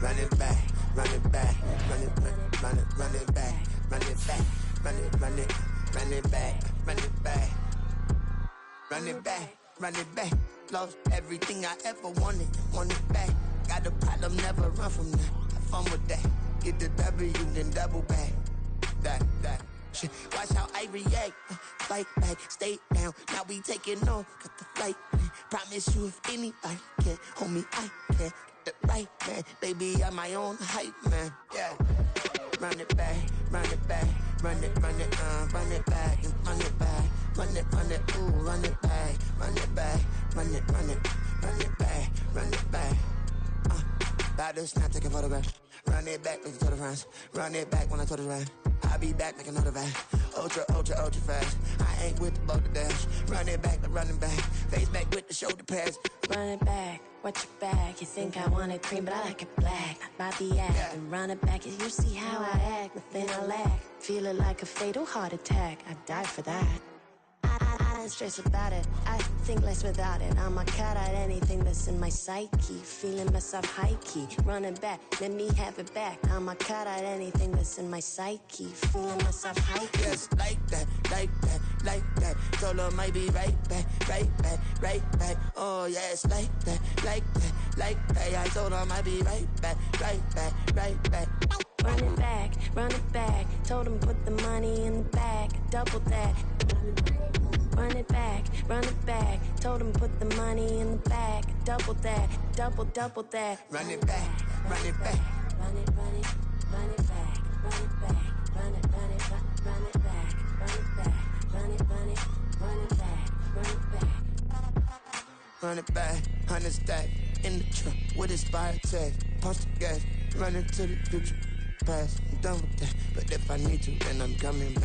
run it back, run it back, run it back, run it back, run it back, run it back, run it back, run it back, run it back. Lost everything I ever wanted it back. Got a problem, never run from that. Have fun with that. Get the W, then double back. That. Shit. Watch how I react. Fight back, stay down. Now we taking off. Got the flight. Promise you if anybody can, homie, I can. Get the right man. Baby, I'm my own hype man. Yeah. Run it back, run it back, run it back, and run it back, run it, ooh, run it back, run it back, run it back, run it back. About to snap, take a photograph. Run it back, make it to the friends. Run it back when I told it right. I'll be back, make another back. Ultra fast. I ain't with the boat to dash. Run it back, running back. Face back with the shoulder pads. Run it back, watch your back. You think I want it cream, but I like it black. Not by the act. Yeah. And run it back, you see how I act. Nothing I lack. Feel it like a fatal heart attack. I'd die for that. I don't stress about it. I think less without it. I'ma cut out anything that's in my psyche. Feeling myself high key. Running back, let me have it back. I'ma cut out anything that's in my psyche. Feeling myself high key. Yes, like that. Told her might be right back. Oh yes, like that. I told her might be right back. Run it back. Told him put the money in the bag. Double that. Run it back. Told him put the money in the bag. Double that. Double that. Run it back. Run it back. Run it back. Run it back. Run it back. Run it back. Run it back, 100 stack in the truck with expired tag. Punch the gas, run into the future past. I'm done with that, but if I need to, then I'm coming back.